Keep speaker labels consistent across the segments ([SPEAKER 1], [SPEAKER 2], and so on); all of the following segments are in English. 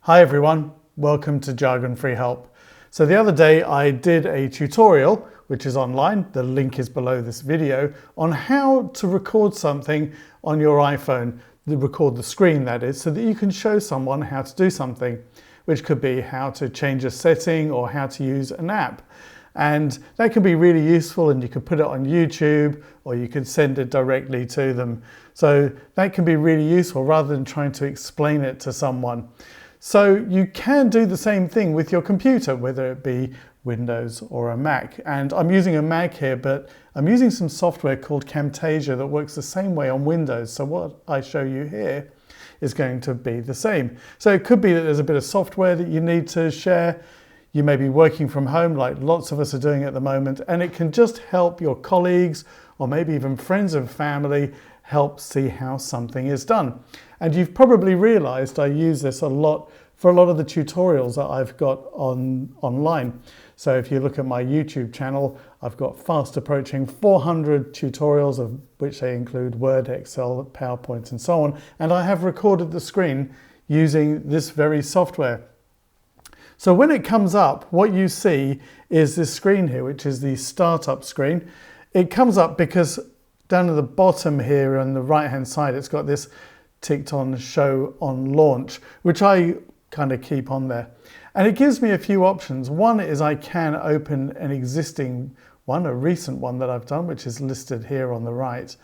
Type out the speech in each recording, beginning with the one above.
[SPEAKER 1] Hi everyone, welcome to Jargon Free Help. So the other day I did a tutorial, which is online, the link is below this video, on how to record something on your iPhone, record the screen that is, so that you can show someone how to do something, which could be how to change a setting or how to use an app. And that can be really useful, and you could put it on YouTube or you could send it directly to them. So that can be really useful rather than trying to explain it to someone. So you can do the same thing with your computer, whether it be Windows or a Mac. And I'm using a Mac here, but I'm using some software called Camtasia that works the same way on Windows. So what I show you here is going to be the same. So it could be that there's a bit of software that you need to share. You may be working from home like lots of us are doing at the moment, and it can just help your colleagues or maybe even friends and family help see how something is done. And you've probably realized I use this a lot for a lot of the tutorials that I've got online. So if you look at my YouTube channel, I've got fast approaching 400 tutorials, of which they include Word, Excel, PowerPoint, and so on. And I have recorded the screen using this very software. So when it comes up, what you see is this screen here, which is the startup screen. It comes up because down at the bottom here on the right-hand side, it's got this ticked on show on launch, which I kind of keep on there. And it gives me a few options. One is I can open an existing one, a recent one that I've done, which is listed here on the right.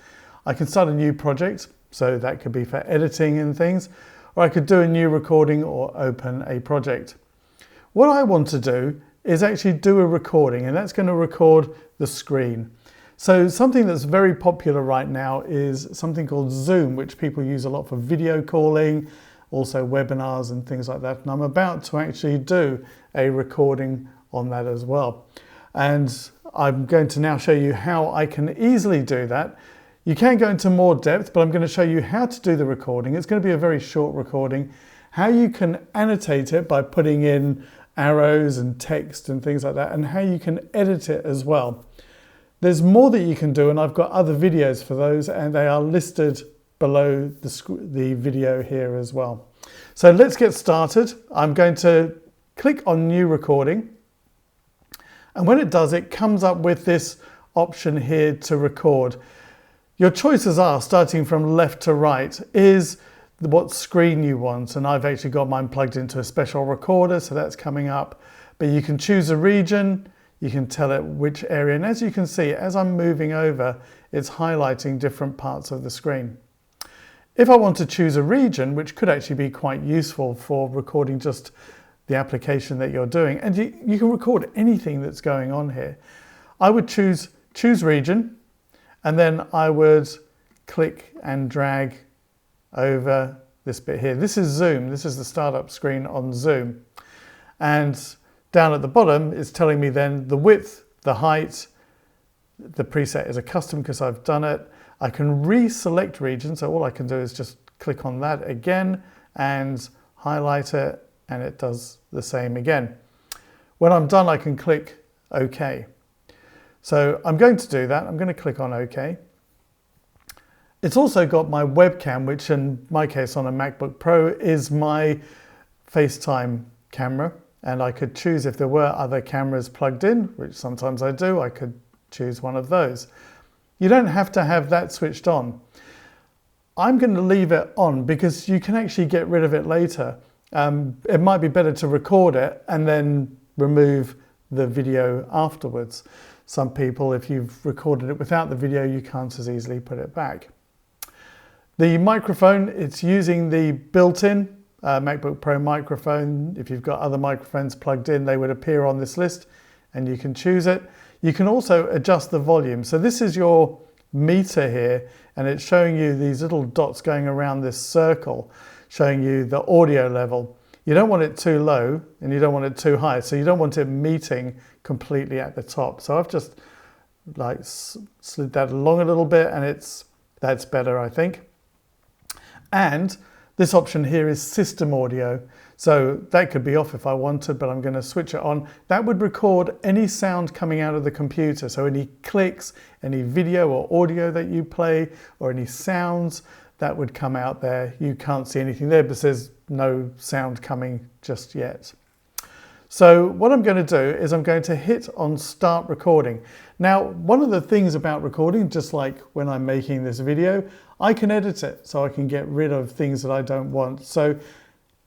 [SPEAKER 1] I can start a new project, so that could be for editing and things, or I could do a new recording or open a project. What I want to do is actually do a recording, and that's going to record the screen. So something that's very popular right now is something called Zoom, which people use a lot for video calling, also webinars and things like that. And I'm about to actually do a recording on that as well. And I'm going to now show you how I can easily do that. You can go into more depth, but I'm going to show you how to do the recording. It's going to be a very short recording. How you can annotate it by putting in arrows and text and things like that, and how you can edit it as well. There's more that you can do, and I've got other videos for those, and they are listed below the video here as well. So let's get started. I'm going to click on New Recording, and when it does, it comes up with this option here to record. Your choices are, starting from left to right, is what screen you want, and I've actually got mine plugged into a special recorder, so that's coming up. But you can choose a region, you can tell it which area, and as you can see, as I'm moving over, it's highlighting different parts of the screen. If I want to choose a region, which could actually be quite useful for recording just the application that you're doing, and you can record anything that's going on here, I would choose region, and then I would click and drag over this bit here. This is Zoom. This is the startup screen on Zoom. And down at the bottom, it's telling me then the width, the height. The preset is a custom because I've done it. I can reselect region. So all I can do is just click on that again and highlight it, and it does the same again. When I'm done, I can click OK. So I'm going to do that. I'm going to click on OK. It's also got my webcam, which in my case on a MacBook Pro is my FaceTime camera. And I could choose if there were other cameras plugged in, which sometimes I do, I could choose one of those. You don't have to have that switched on. I'm going to leave it on because you can actually get rid of it later. It might be better to record it and then remove the video afterwards. Some people, if you've recorded it without the video, you can't as easily put it back. The microphone, it's using the built-in MacBook Pro microphone. If you've got other microphones plugged in, they would appear on this list and you can choose it. You can also adjust the volume. So this is your meter here, and it's showing you these little dots going around this circle, showing you the audio level. You don't want it too low and you don't want it too high. So you don't want it meeting completely at the top. So I've just like slid that along a little bit, and that's better, I think. And this option here is system audio. So that could be off if I wanted, but I'm going to switch it on. That would record any sound coming out of the computer. So any clicks, any video or audio that you play, or any sounds, that would come out there. You can't see anything there because there's no sound coming just yet. So what I'm going to do is I'm going to hit on start recording. Now, one of the things about recording, just like when I'm making this video, I can edit it so I can get rid of things that I don't want. So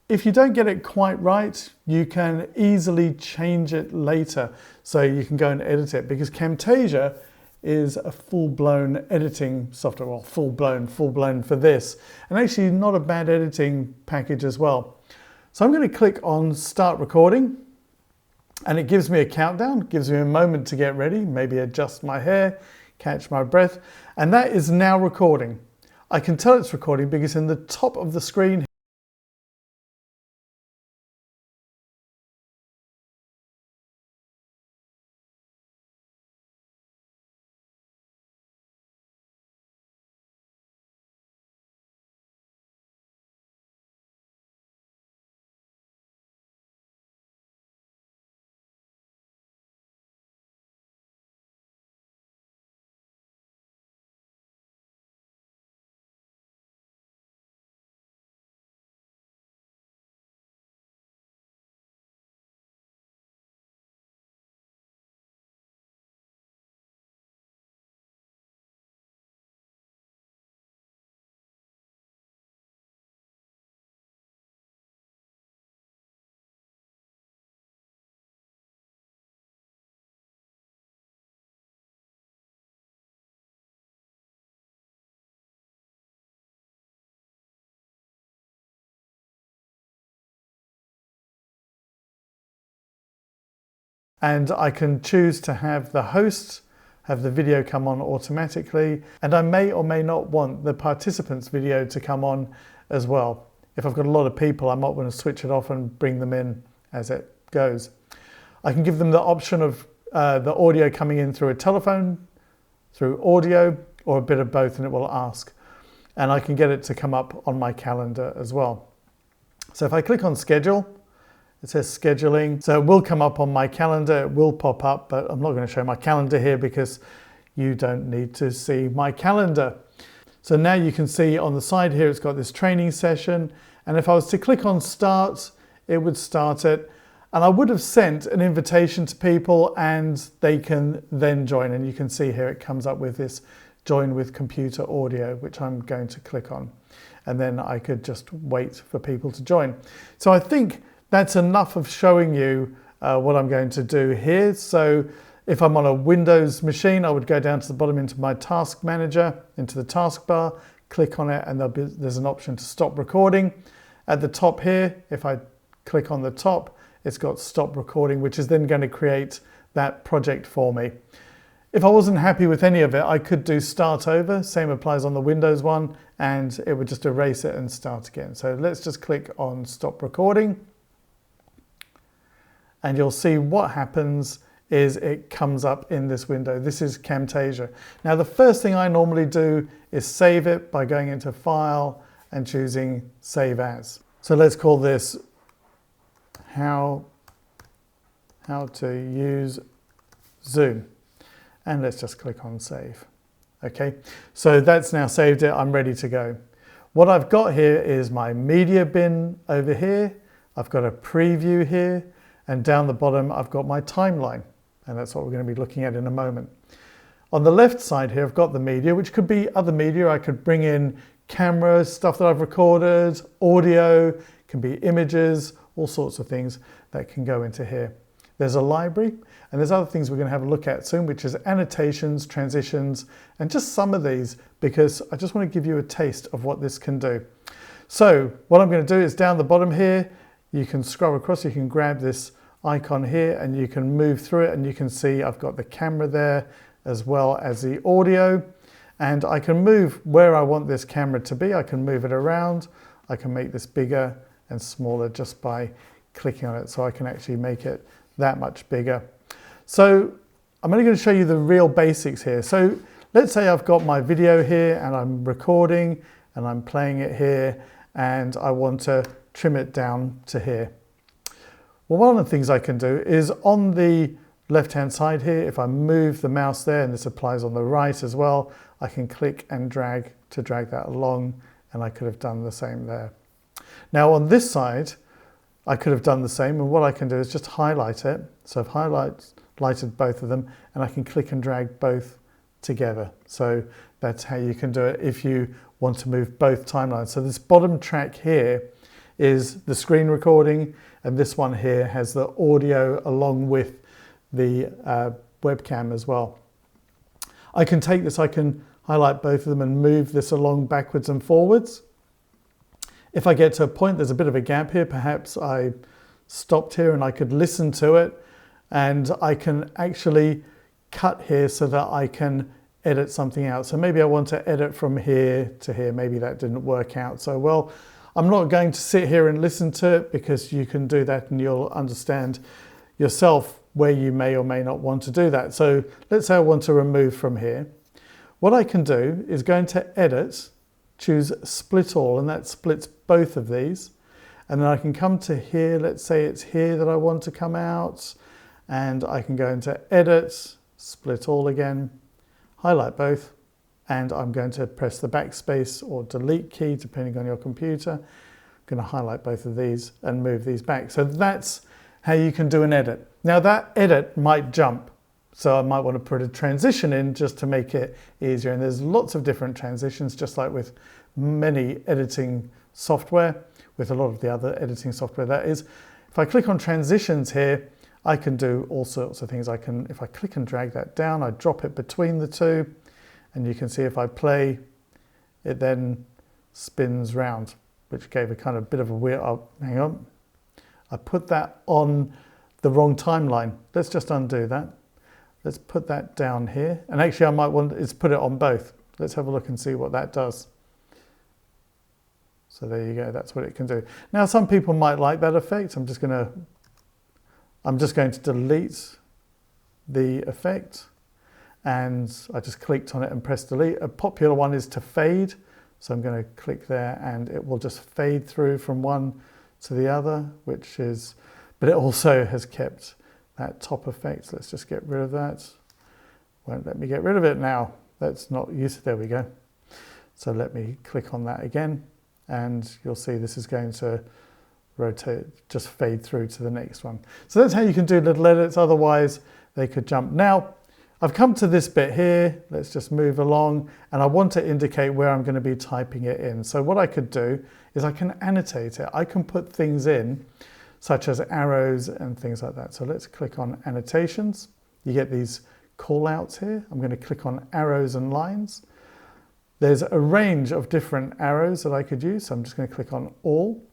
[SPEAKER 1] if you don't get it quite right, you can easily change it later. So you can go and edit it, because Camtasia is a full-blown editing software. Well, full-blown for this. And actually not a bad editing package as well. So I'm going to click on start recording, and it gives me a countdown, gives me a moment to get ready, maybe adjust my hair, catch my breath, and that is now recording. I can tell it's recording because in the top of the screen and I can choose to have the host have the video come on automatically, and I may or may not want the participants video to come on as well. If I've got a lot of people, I might want to switch it off and bring them in as it goes. I can give them the option of the audio coming in through a telephone, through audio, or a bit of both, and it will ask. And I can get it to come up on my calendar as well. So if I click on schedule, it says scheduling, so it will come up on my calendar, it will pop up, but I'm not going to show my calendar here because you don't need to see my calendar. So now you can see on the side here, it's got this training session, and if I was to click on start, it would start it, and I would have sent an invitation to people and they can then join, and you can see here it comes up with this join with computer audio, which I'm going to click on, and then I could just wait for people to join. So I think that's enough of showing you what I'm going to do here. So if I'm on a Windows machine, I would go down to the bottom into my task manager, into the taskbar, click on it, and there's an option to stop recording. At the top here, if I click on the top, it's got stop recording, which is then going to create that project for me. If I wasn't happy with any of it, I could do start over. Same applies on the Windows one, and it would just erase it and start again. So let's just click on stop recording. And you'll see what happens is it comes up in this window. This is Camtasia. Now, the first thing I normally do is save it by going into File and choosing Save As. So let's call this How to Use Zoom. And let's just click on Save. Okay, so that's now saved it. I'm ready to go. What I've got here is my media bin over here. I've got a preview here. And down the bottom, I've got my timeline. And that's what we're going to be looking at in a moment. On the left side here, I've got the media, which could be other media. I could bring in cameras, stuff that I've recorded, audio, can be images, all sorts of things that can go into here. There's a library, and there's other things we're going to have a look at soon, which is annotations, transitions, and just some of these, because I just want to give you a taste of what this can do. So what I'm going to do is down the bottom here, you can scroll across, you can grab this icon here and you can move through it, and you can see I've got the camera there as well as the audio, and I can move where I want this camera to be. I can move it around. I can make this bigger and smaller just by clicking on it, so I can actually make it that much bigger. So I'm only going to show you the real basics here. So let's say I've got my video here and I'm recording and I'm playing it here, and I want to trim it down to here. Well, one of the things I can do is on the left-hand side here, if I move the mouse there, and this applies on the right as well, I can click and drag to drag that along and I could have done the same there. Now on this side, I could have done the same, and what I can do is just highlight it. So I've highlighted both of them, and I can click and drag both together. So that's how you can do it if you want to move both timelines. So this bottom track here is the screen recording, and this one here has the audio along with the webcam as well. I can take this, I can highlight both of them and move this along backwards and forwards. If I get to a point, there's a bit of a gap here, perhaps I stopped here and I could listen to it, and I can actually cut here so that I can edit something out. So maybe I want to edit from here to here. Maybe that didn't work out so well. I'm not going to sit here and listen to it, because you can do that and you'll understand yourself where you may or may not want to do that. So let's say I want to remove from here. What I can do is go into Edit, choose Split All, and that splits both of these. And then I can come to here, let's say it's here that I want to come out, and I can go into Edit, Split All again, highlight both, and I'm going to press the backspace or delete key depending on your computer. I'm going to highlight both of these and move these back. So that's how you can do an edit. Now that edit might jump, so I might want to put a transition in just to make it easier. And there's lots of different transitions, just like with many editing software, with a lot of the other editing software that is. If I click on transitions here, I can do all sorts of things. I can, if I click and drag that down, I drop it between the two, and you can see if I play, it then spins round, which gave a kind of bit of a weird, oh, hang on. I put that on the wrong timeline. Let's just undo that. Let's put that down here. And actually I might want to put it on both. Let's have a look and see what that does. So there you go, that's what it can do. Now some people might like that effect. I'm just going to delete the effect, and I just clicked on it and pressed delete. A popular one is to fade. So I'm going to click there and it will just fade through from one to the other, which is, but it also has kept that top effect. Let's just get rid of that. Won't let me get rid of it now. That's not used. There we go. So let me click on that again, and you'll see this is going to rotate, just fade through to the next one. So that's how you can do little edits. Otherwise they could jump. Now I've come to this bit here. Let's just move along, and I want to indicate where I'm going to be typing it in. So what I could do is I can annotate it. I can put things in such as arrows and things like that. So let's click on annotations. You get these call outs here. I'm going to click on arrows and lines. There's a range of different arrows that I could use. So I'm just going to click on all.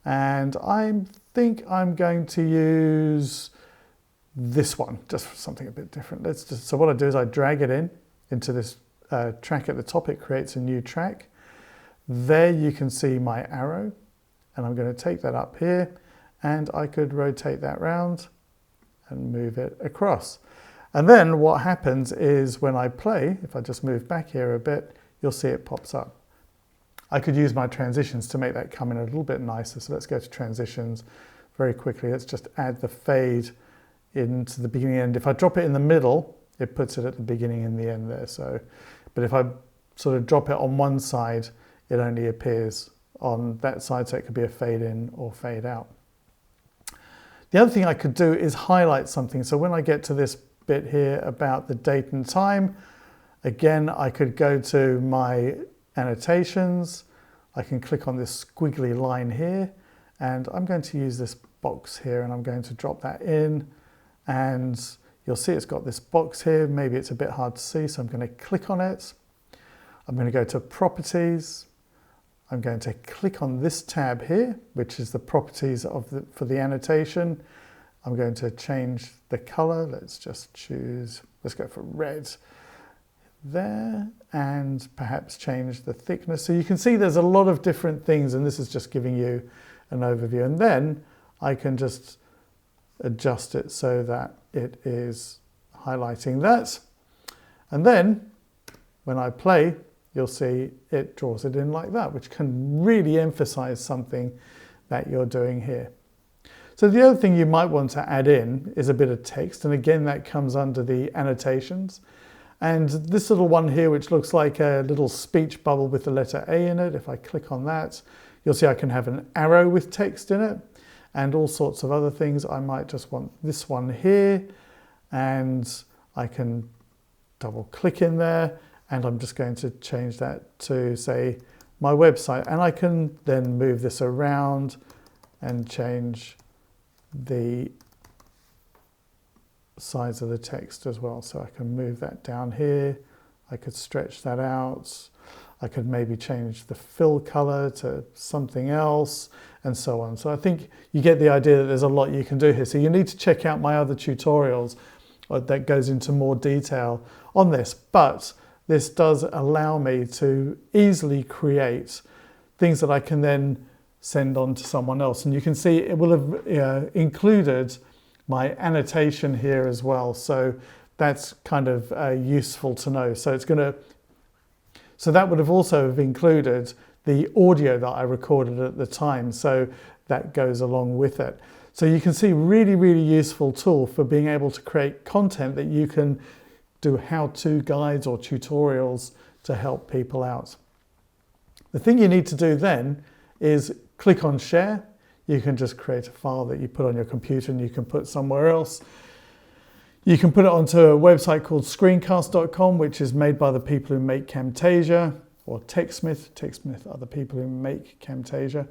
[SPEAKER 1] And I think I'm going to use this one, just for something a bit different. So what I do is I drag it into this track at the top. It creates a new track. There you can see my arrow, and I'm going to take that up here, and I could rotate that round and move it across. And then what happens is when I play, if I just move back here a bit, you'll see it pops up. I could use my transitions to make that come in a little bit nicer. So let's go to transitions very quickly. Let's just add the fade into the beginning and end. If I drop it in the middle, it puts it at the beginning and the end there. So, but if I sort of drop it on one side, it only appears on that side, so it could be a fade in or fade out. The other thing I could do is highlight something. So when I get to this bit here about the date and time, again, I could go to my annotations. I can click on this squiggly line here, and I'm going to use this box here, and I'm going to drop that in, and you'll see it's got this box here. Maybe it's a bit hard to see, so I'm going to click on it. I'm going to go to Properties. I'm going to click on this tab here, which is the properties for the annotation. I'm going to change the color. Let's just choose, let's go for red there, and perhaps change the thickness. So you can see there's a lot of different things, and this is just giving you an overview. And then I can just adjust it so that it is highlighting that. And then when I play, you'll see it draws it in like that, which can really emphasize something that you're doing here. So the other thing you might want to add in is a bit of text. And again, that comes under the annotations. And this little one here, which looks like a little speech bubble with the letter A in it, if I click on that, you'll see I can have an arrow with text in it and all sorts of other things. I might just want this one here, and I can double click in there, and I'm just going to change that to, say, my website. And I can then move this around and change the size of the text as well. So I can move that down here. I could stretch that out. I could maybe change the fill color to something else, and so on. So I think you get the idea that there's a lot you can do here. So you need to check out my other tutorials that goes into more detail on this. But this does allow me to easily create things that I can then send on to someone else. And you can see it will have included my annotation here as well. So that's kind of useful to know. So so that would have also have included the audio that I recorded at the time. So that goes along with it. So you can see really, really useful tool for being able to create content that you can do how-to guides or tutorials to help people out. The thing you need to do then is click on share. You can just create a file that you put on your computer and you can put somewhere else. You can put it onto a website called screencast.com, which is made by the people who make Camtasia, or TechSmith. TechSmith are the people who make Camtasia.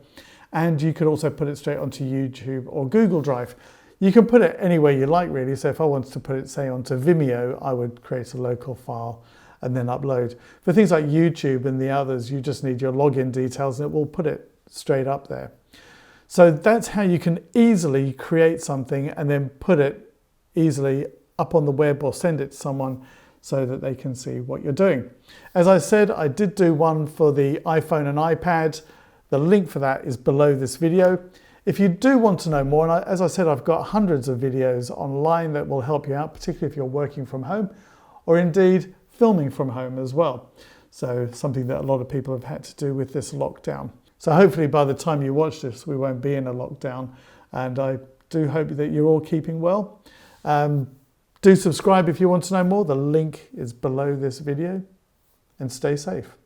[SPEAKER 1] And you could also put it straight onto YouTube or Google Drive. You can put it anywhere you like, really. So if I wanted to put it, say, onto Vimeo, I would create a local file and then upload. For things like YouTube and the others, you just need your login details and it will put it straight up there. So that's how you can easily create something and then put it easily up on the web or send it to someone so that they can see what you're doing. As I said, I did do one for the iPhone and iPad. The link for that is below this video. If you do want to know more, and as I said, I've got hundreds of videos online that will help you out, particularly if you're working from home or indeed filming from home as well. So something that a lot of people have had to do with this lockdown. So hopefully by the time you watch this, we won't be in a lockdown. And I do hope that you're all keeping well. Do subscribe if you want to know more. The link is below this video, and stay safe.